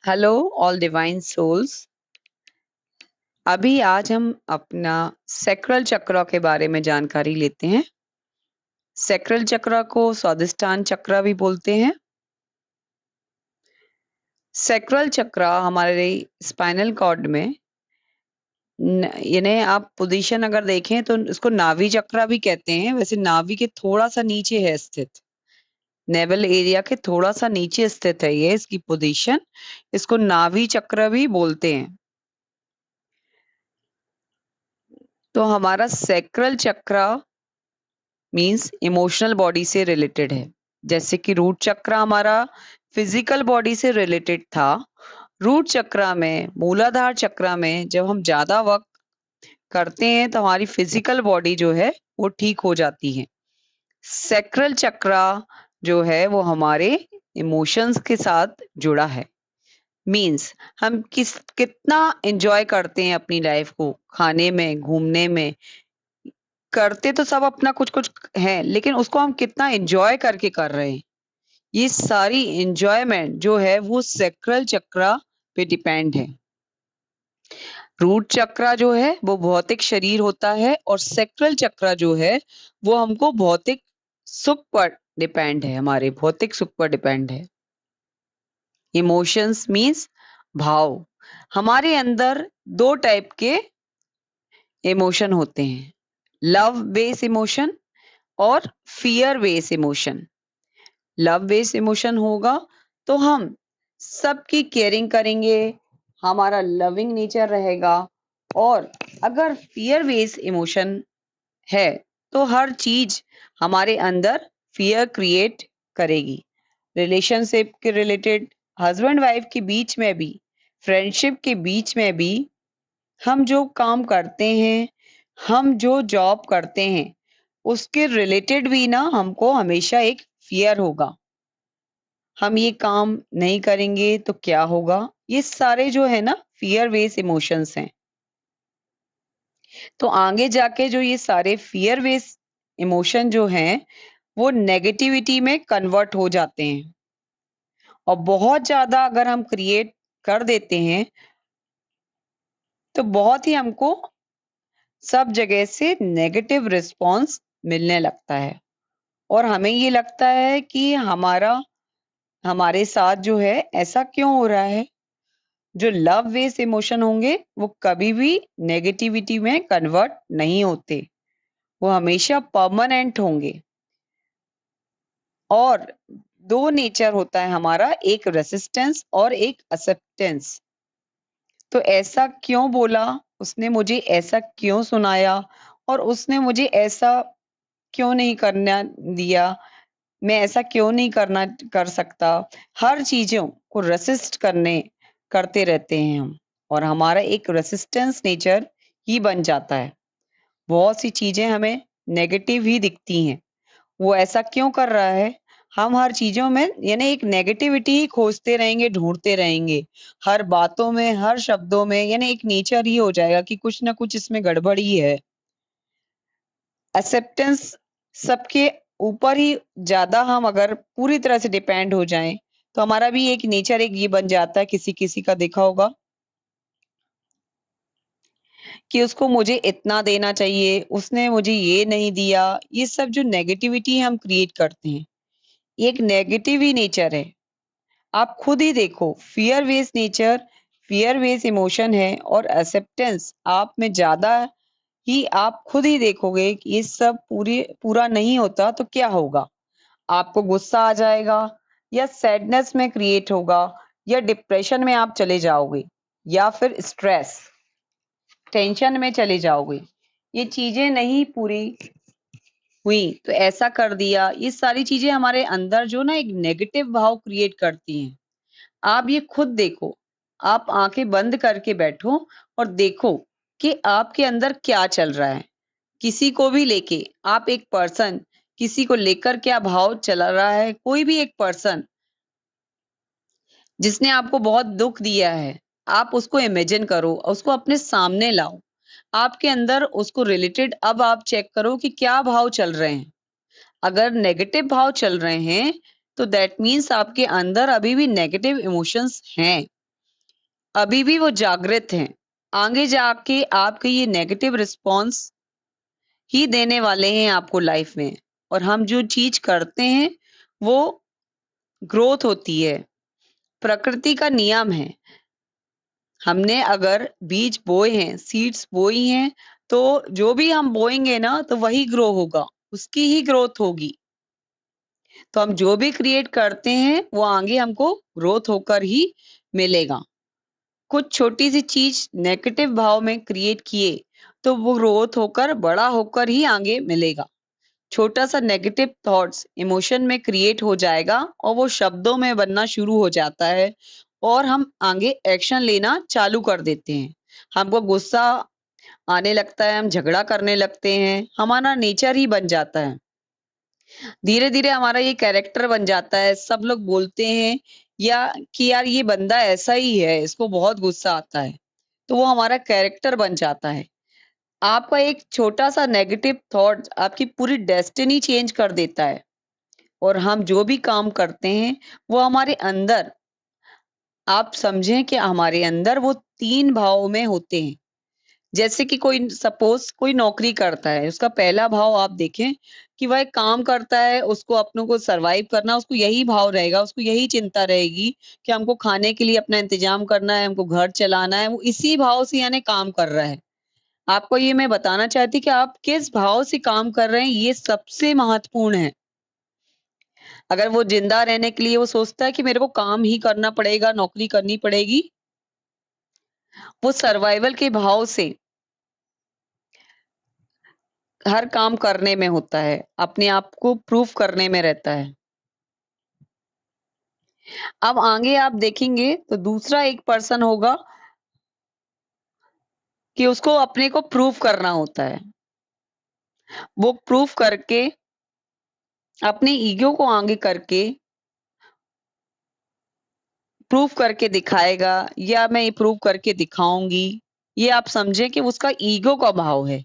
Hello all divine souls. अभी आज हम अपना सैक्रल चक्र के बारे में जानकारी लेते हैं। सैक्रल चक्र को स्वादिष्टान चक्र भी बोलते हैं। सैक्रल चक्र हमारे स्पाइनल कॉर्ड में यानी आप पोजीशन अगर देखें तो इसको नाभि चक्र भी कहते हैं। वैसे नाभि के थोड़ा सा नीचे है स्थित, नेवल एरिया के थोड़ा सा नीचे स्थित है ये इसकी पोजीशन। इसको नाभि चक्र भी बोलते हैं। तो हमारा सैक्रल चक्र मीन्स इमोशनल बॉडी से रिलेटेड है। जैसे कि रूट चक्र हमारा फिजिकल बॉडी से रिलेटेड था। रूट चक्र में, मूलाधार चक्र में जब हम ज्यादा वक्त करते हैं तो हमारी फिजिकल बॉडी जो है वो ठीक हो जाती है। सैक्रल चक्र जो है वो हमारे इमोशंस के साथ जुड़ा है। मीन्स हम कितना एंजॉय करते हैं अपनी लाइफ को, खाने में, घूमने में। करते तो सब अपना कुछ कुछ है, लेकिन उसको हम कितना एंजॉय करके कर रहे हैं, ये सारी एंजॉयमेंट जो है वो सैक्रल चक्र पे डिपेंड है। रूट चक्र जो है वो भौतिक शरीर होता है और सैक्रल चक्र जो है वो हमको भौतिक सुख पर डिपेंड है, हमारे भौतिक सुख पर डिपेंड है। इमोशंस मीन्स भाव। हमारे अंदर दो टाइप के इमोशन होते हैं, लव बेस इमोशन और fear base emotion. Love based emotion होगा तो हम सबकी केयरिंग करेंगे, हमारा लविंग नेचर रहेगा। और अगर फियर बेस्ड इमोशन है तो हर चीज हमारे अंदर फियर क्रिएट करेगी। रिलेशनशिप के रिलेटेड, हस्बैंड वाइफ के बीच में भी, फ्रेंडशिप के बीच में भी, हम जो काम करते हैं, हम जो जॉब करते हैं, उसके रिलेटेड भी ना हमको हमेशा एक फियर होगा। हम ये काम नहीं करेंगे तो क्या होगा, ये सारे जो है ना फियर बेस्ड इमोशंस हैं। तो आगे जाके जो ये सारे फियर बेस्ड इमोशन जो हैं वो नेगेटिविटी में कन्वर्ट हो जाते हैं। और बहुत ज्यादा अगर हम क्रिएट कर देते हैं तो बहुत ही हमको सब जगह से नेगेटिव रिस्पॉन्स मिलने लगता है। और हमें ये लगता है कि हमारे साथ जो है ऐसा क्यों हो रहा है। जो लव बेस्ड इमोशन होंगे वो कभी भी नेगेटिविटी में कन्वर्ट नहीं होते, वो हमेशा परमानेंट होंगे। और दो नेचर होता है हमारा, एक रेसिस्टेंस और एक एक्सेप्टेंस। तो ऐसा क्यों बोला, उसने मुझे ऐसा क्यों सुनाया, और उसने मुझे ऐसा क्यों नहीं करना दिया, मैं ऐसा क्यों नहीं कर सकता। हर चीजों को रेसिस्ट करते रहते हैं हम, और हमारा एक रेसिस्टेंस नेचर ही बन जाता है। बहुत सी चीजें हमें नेगेटिव ही दिखती हैं। वो ऐसा क्यों कर रहा है, हम हर चीजों में यानी एक नेगेटिविटी ही खोजते रहेंगे, ढूंढते रहेंगे। हर बातों में, हर शब्दों में, यानी एक नेचर ही हो जाएगा कि कुछ ना कुछ इसमें गड़बड़ ही है। एक्सेप्टेंस सबके ऊपर ही ज्यादा हम अगर पूरी तरह से डिपेंड हो जाएं तो हमारा भी एक नेचर एक ये बन जाता है, किसी किसी का देखा होगा कि उसको मुझे इतना देना चाहिए, उसने मुझे ये नहीं दिया। ये सब जो नेगेटिविटी हम क्रिएट करते हैं, एक नेगेटिव ही नेचर है। आप खुद ही देखो, fear based nature, fear based emotion है, और एक्सेप्टेंस आप में ज्यादा ही। आप खुद ही देखोगे कि ये सब पूरा नहीं होता तो क्या होगा। आपको गुस्सा आ जाएगा, या सैडनेस में क्रिएट होगा, या डिप्रेशन में आप चले जाओगे, या फिर स्ट्रेस, टेंशन में चले जाओगे। ये चीजें नहीं पूरी हुई तो ऐसा कर दिया, ये सारी चीजें हमारे अंदर जो ना एक नेगेटिव भाव क्रिएट करती हैं। आप ये खुद देखो, आप आंखें बंद करके बैठो और देखो कि आपके अंदर क्या चल रहा है। किसी को भी लेके, आप एक पर्सन, किसी को लेकर क्या भाव चला रहा है, कोई भी एक पर्सन जिसने आपको बहुत दुख दिया है, आप उसको इमेजिन करो, उसको अपने सामने लाओ। आपके अंदर उसको रिलेटेड अब आप चेक करो कि क्या भाव चल रहे हैं। अगर नेगेटिव भाव चल रहे हैं तो दैट मीन्स आपके अंदर अभी भी नेगेटिव इमोशंस हैं। अभी भी वो जागृत हैं। आगे जाके आपके ये नेगेटिव रिस्पॉन्स ही देने वाले हैं आपको लाइफ में। और हम जो चीज करते हैं वो ग्रोथ होती है, प्रकृति का नियम है। हमने अगर बीज बोए हैं, सीड्स बोई हैं, तो जो भी हम बोएंगे ना तो वही ग्रो होगा, उसकी ही ग्रोथ होगी। तो हम जो भी क्रिएट करते हैं वो आगे हमको ग्रोथ होकर ही मिलेगा। कुछ छोटी सी चीज नेगेटिव भाव में क्रिएट किए तो वो ग्रोथ होकर बड़ा होकर ही आगे मिलेगा। छोटा सा नेगेटिव थॉट्स इमोशन में क्रिएट हो जाएगा और वो शब्दों में बनना शुरू हो जाता है और हम आगे एक्शन लेना चालू कर देते हैं। हमको गुस्सा आने लगता है, हम झगड़ा करने लगते हैं, हमारा नेचर ही बन जाता है। धीरे धीरे हमारा ये कैरेक्टर बन जाता है। सब लोग बोलते हैं या कि यार ये बंदा ऐसा ही है, इसको बहुत गुस्सा आता है, तो वो हमारा कैरेक्टर बन जाता है। आपका एक छोटा सा नेगेटिव थॉट आपकी पूरी डेस्टिनी चेंज कर देता है। और हम जो भी काम करते हैं वो हमारे अंदर, आप समझें कि हमारे अंदर वो 3 भाव में होते हैं। जैसे कि कोई सपोज कोई नौकरी करता है, उसका पहला भाव आप देखें कि वह एक काम करता है, उसको अपनों को सरवाइव करना, उसको यही भाव रहेगा, उसको यही चिंता रहेगी कि हमको खाने के लिए अपना इंतजाम करना है, हमको घर चलाना है। वो इसी भाव से यानी काम कर रहा है। आपको ये मैं बताना चाहती कि आप किस भाव से काम कर रहे हैं, ये सबसे महत्वपूर्ण है। अगर वो जिंदा रहने के लिए वो सोचता है कि मेरे को काम ही करना पड़ेगा, नौकरी करनी पड़ेगी, वो सर्वाइवल के भाव से हर काम करने में होता है, अपने आप को प्रूव करने में रहता है। अब आगे आप देखेंगे तो दूसरा एक पर्सन होगा कि उसको अपने को प्रूव करना होता है। वो प्रूव करके अपने ईगो को आगे करके प्रूव करके दिखाएगा या मैं ये प्रूव करके दिखाऊंगी। ये आप समझे कि उसका ईगो का भाव है।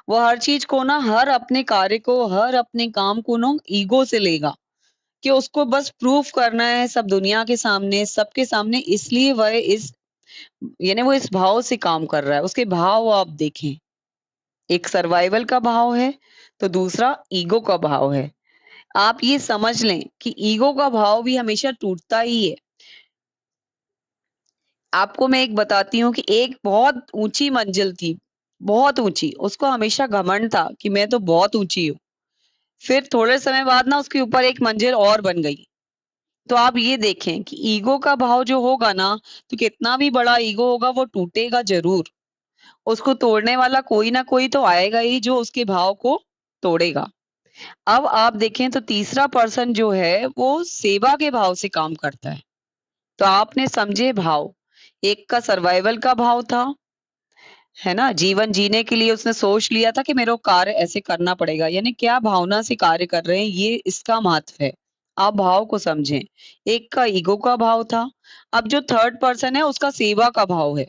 वो हर चीज को ना, हर अपने कार्य को, हर अपने काम को ना ईगो से लेगा कि उसको बस प्रूफ करना है सब दुनिया के सामने, सबके सामने। इसलिए वह इस यानी वो इस भाव से काम कर रहा है। उसके भाव आप देखें, एक सर्वाइवल का भाव है तो दूसरा ईगो का भाव है। आप ये समझ लें कि ईगो का भाव भी हमेशा टूटता ही है। आपको मैं एक बताती हूँ कि एक बहुत ऊंची मंजिल थी, बहुत ऊंची, उसको हमेशा घमंड था कि मैं तो बहुत ऊंची हूँ। फिर थोड़े समय बाद ना उसके ऊपर एक मंजिल और बन गई। तो आप ये देखें कि ईगो का भाव जो होगा ना, तो कितना भी बड़ा ईगो होगा वो टूटेगा जरूर। उसको तोड़ने वाला कोई ना कोई तो आएगा ही जो उसके भाव को तोड़ेगा। अब आप देखें तो तीसरा पर्सन जो है वो सेवा के भाव से काम करता है। तो आपने समझे भाव, एक का सर्वाइवल का भाव था, है ना, जीवन जीने के लिए उसने सोच लिया था कि मेरे को कार्य ऐसे करना पड़ेगा, यानी क्या भावना से कार्य कर रहे हैं, ये इसका महत्व है। आप भाव को समझें। एक का ईगो का भाव था। अब जो थर्ड पर्सन है उसका सेवा का भाव है।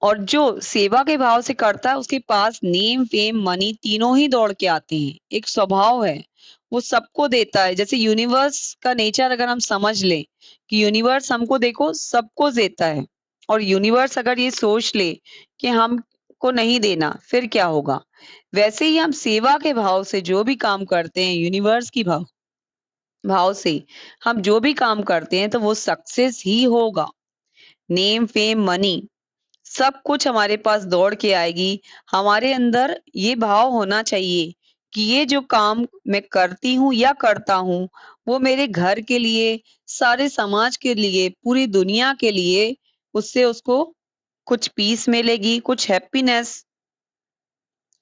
और जो सेवा के भाव से करता है उसके पास नेम फेम मनी तीनों ही दौड़ के आते हैं। एक स्वभाव है, वो सबको देता है। जैसे यूनिवर्स का नेचर अगर हम समझ लें कि यूनिवर्स हमको देखो सबको देता है, और यूनिवर्स अगर ये सोच ले कि हमको नहीं देना फिर क्या होगा। वैसे ही हम सेवा के भाव से जो भी काम करते हैं, यूनिवर्स की भाव भाव से हम जो भी काम करते हैं तो वो सक्सेस ही होगा। नेम फेम मनी सब कुछ हमारे पास दौड़ के आएगी। हमारे अंदर ये भाव होना चाहिए कि ये जो काम मैं करती हूँ या करता हूँ वो मेरे घर के लिए, सारे समाज के लिए, पूरी दुनिया के लिए, उससे उसको कुछ पीस मिलेगी, कुछ हैप्पीनेस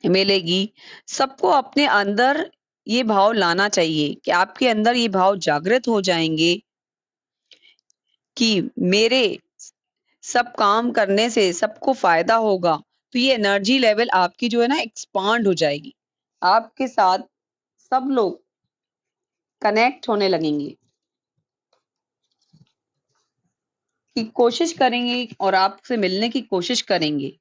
मिलेगी। सबको अपने अंदर ये भाव लाना चाहिए कि आपके अंदर ये भाव जागृत हो जाएंगे कि मेरे सब काम करने से सबको फायदा होगा। तो ये एनर्जी लेवल आपकी जो है ना एक्सपांड हो जाएगी। आपके साथ सब लोग कनेक्ट होने लगेंगे, कि कोशिश करेंगे और आपसे मिलने की कोशिश करेंगे।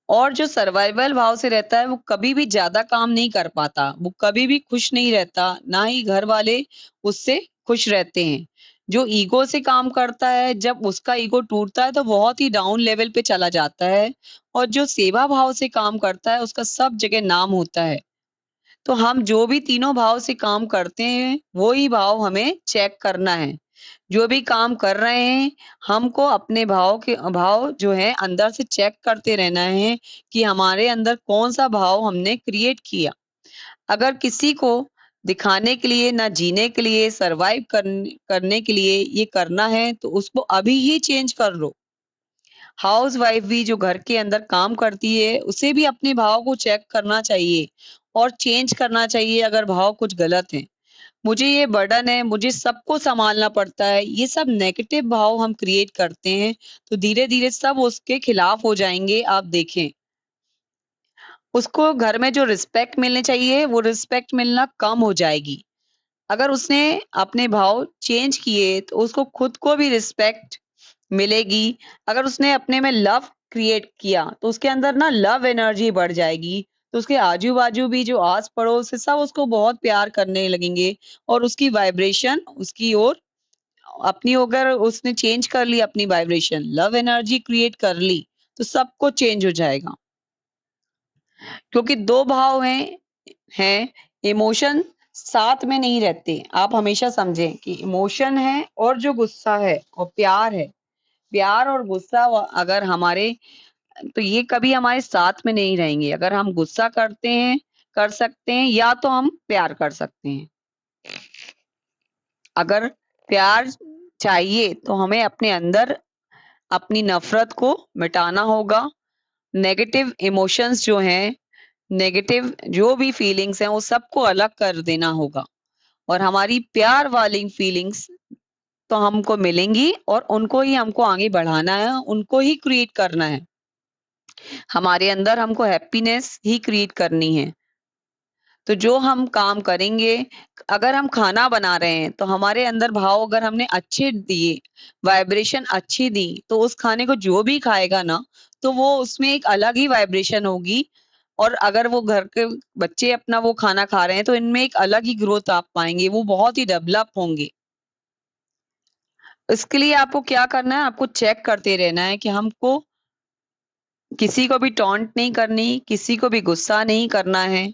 और जो सर्वाइवल भाव से रहता है वो कभी भी ज्यादा काम नहीं कर पाता, वो कभी भी खुश नहीं रहता, ना ही घर वाले उससे खुश रहते हैं। जो ईगो से काम करता है, जब उसका ईगो टूटता है तो बहुत ही डाउन लेवल पे चला जाता है, और जो सेवा भाव से काम करता है उसका सब जगह नाम होता है। तो हम जो भी तीनों भाव से काम करते हैं, वो ही भाव हमें चेक करना है। जो भी काम कर रहे हैं, हमको अपने भाव जो है अंदर से चेक करते रहना है कि हमारे अंदर कौन-सा भाव हमने क्रिएट किया। अगर किसी को दिखाने के लिए, ना जीने के लिए, सर्वाइव करने के लिए ये करना है, तो उसको अभी ही चेंज कर लो। हाउसवाइफ भी जो घर के अंदर काम करती है, उसे भी अपने भाव को चेक करना चाहिए और चेंज करना चाहिए अगर भाव कुछ गलत हैं। मुझे ये बर्डन है, मुझे सबको सँभालना पड़ता है, ये सब नेगेटिव भाव हम क्रिएट करते हैं, तो धीरे-धीरे सब उसके खिलाफ हो जाएँगे, आप देखें। उसको घर में जो रिस्पेक्ट मिलनी चाहिए, वो रिस्पेक्ट मिलना कम हो जाएगी। अगर उसने अपने भाव चेंज किए, तो उसको खुद को भी रिस्पेक्ट मिलेगी। अगर उसने अपने में लव क्रिएट किया, तो उसके अंदर ना लव एनर्जी बढ़ जाएगी, तो उसके आजू-बाजू भी जो आस-पड़ोस है, सब उसको बहुत प्यार करने लगेंगे, और उसकी वाइब्रेशन उसकी ओर अपनी अगर उसने चेंज कर ली अपनी वाइब्रेशन, लव एनर्जी क्रिएट कर ली, तो सब कुछ चेंज हो जाएगा। क्योंकि 2 भाव हैं, इमोशन साथ में नहीं रहते। आप हमेशा समझें कि इमोशन है और जो गुस्सा है और प्यार है। प्यार और गुस्सा अगर हमारे, तो ये कभी हमारे साथ में नहीं रहेंगे। अगर हम गुस्सा कर सकते हैं, या तो हम प्यार कर सकते हैं। अगर प्यार चाहिए तो हमें अपने अंदर अपनी नफ़रत को मिटाना होगा। नेगेटिव इमोशंस जो हैं, नेगेटिव जो भी फीलिंग्स हैं, वो सबको अलग कर देना होगा, और हमारी प्यार वाली फीलिंग्स तो हमको मिलेंगी, और उनको ही हमको आगे बढ़ाना है, उनको ही क्रिएट करना है। हमारे अंदर हमको हैप्पीनेस ही क्रिएट करनी है। तो जो हम काम करेंगे, अगर हम खाना बना रहे हैं, तो हमारे अंदर भाव अगर हमने अच्छे दिए, वाइब्रेशन अच्छी दी, तो उस खाने को जो भी खाएगा ना, तो वो उसमें एक अलग ही वाइब्रेशन होगी। और अगर वो घर के बच्चे अपना वो खाना खा रहे हैं, तो इनमें एक अलग ही ग्रोथ आप पाएँगे, वो बहुत ही डेवलप होंगे। इसके लिए आपको क्या करना है, आपको चेक करते रहना है कि हमको किसी को भी टॉन्ट नहीं करनी, किसी को भी गुस्सा नहीं करना है।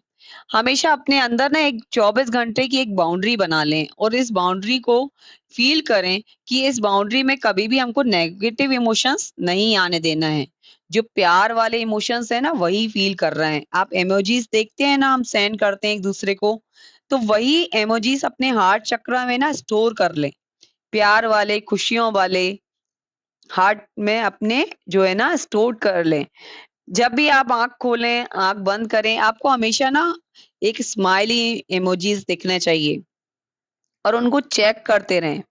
हमेशा अपने अंदर ना एक 24 घंटे की एक बाउंड्री बना लें, और इस बाउंड्री को फ़ील करें कि इस बाउंड्री में कभी भी हमको नेगेटिव इमोशंस नहीं आने देना है। जो प्यार वाले इमोशंस हैं ना, वही फ़ील कर रहे हैं। आप इमोजीज़ देखते हैं ना, हम सेंड करते हैं एक-दूसरे को, तो वही इमोजीज़ अपने हार्ट चक्र में ना स्टोर कर लें। प्यार वाले, खुशियों वाले हार्ट में अपने जो है ना स्टोर कर लें। जब भी आप आँख खोलें, आँख बंद करें, आपको हमेशा ना एक स्माइली इमोजीज़ दिखने चाहिए, और उनको चेक करते रहें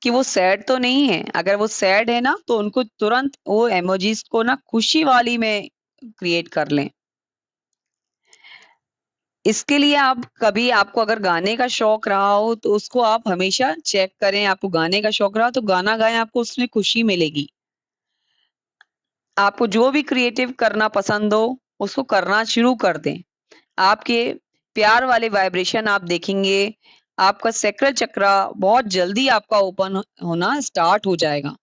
कि वो सैड तो नहीं है। अगर वो सैड है ना, तो उनको तुरंत वो इमोजीज़ को ना खुशी वाली में क्रिएट कर लें। इसके लिए आप कभी, आपको अगर गाने का शौक रहा हो, तो उसको आप हमेशा चेक करें। आपको गाने का शौक रहा, तो गाना गाएँ, आपको उसमें खुशी मिलेगी। आपको जो भी क्रिएटिव करना पसंद हो, उसको करना शुरू कर दें। आपके प्यार वाले वाइब्रेशन आप देखेंगे, आपका सैक्रल चक्रा बहुत जल्दी आपका ओपन होना स्टार्ट हो जाएगा।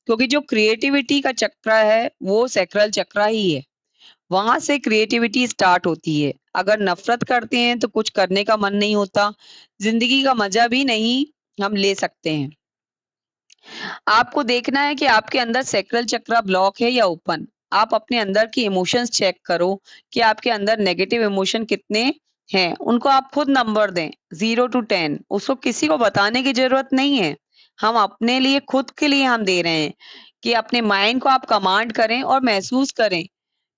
क्योंकि जो क्रिएटिविटी का चक्र है, वो सैक्रल चक्रा ही है। वहाँ से क्रिएटिविटी स्टार्ट होती है। अगर नफ़रत करते हैं, तो कुछ करने का मन नहीं होता, ज़िंदगी का मज़ा भी नहीं हम ले सकते हैं। आपको देखना है कि आपके अंदर सैक्रल चक्रा ब्लॉक है या ओपन। आप अपने अंदर की इमोशंस चेक करो कि आपके अंदर नेगेटिव इमोशन कितने हैं। उनको आप खुद नंबर दें, 0 टू 10। उसको किसी को बताने की ज़रूरत नहीं है। हम अपने लिए, खुद के लिए हम दे रहे हैं कि अपने माइंड को आप कमांड करें और महसूस करें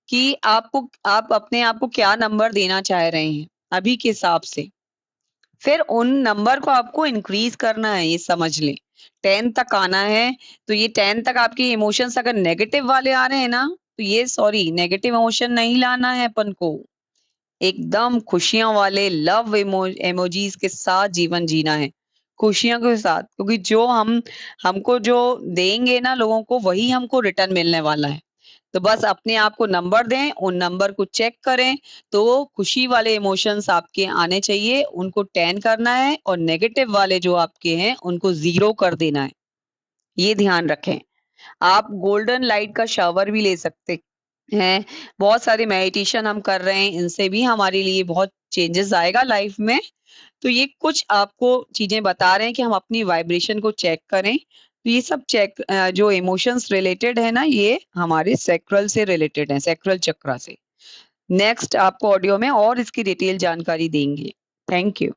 कि आप अपने आप को क्या नंबर देना चाह रहे हैं, अभी के हिसाब से। फिर उन नंबर को आपको इंक्रीज़ करना है, ये समझ लें। 10 तक आना है, तो ये 10 तक आपके इमोशंस अगर नेगेटिव वाले आ रहे हैं ना, तो ये सॉरी नेगेटिव इमोशन नहीं लाना है अपन को। एकदम खुशियों वाले लव इमोजीज़ के साथ जीवन जीना है, खुशियों के साथ। क्योंकि जो हम हमको जो देंगे ना लोगों को, वही हमको रिटर्न मिलने वाला है। तो बस अपने आप को नंबर दें, उन नंबर को चेक करें, तो खुशी वाले इमोशंस आपके आने चाहिए, उनको 10 करना है और नेगेटिव वाले जो आपके हैं, उनको 0 कर देना है। ये ध्यान रखें। आप गोल्डन लाइट का शावर भी ले सकते हैं। बहुत सारे मेडिटेशन हम कर रहे हैं, इनसे भी हमारे लिए बहुत चेंजेस आएगा लाइफ में। तो ये कुछ आपको चीजें बता रहे हैं कि हम अपनी वाइब्रेशन को चेक करें। तो ये सब जो इमोशंस रिलेटेड है ना, ये हमारे सैक्रल से रिलेटेड है, सैक्रल चक्रा से। नेक्स्ट आपको ऑडियो में और इसकी डिटेल जानकारी देंगे। Thank you.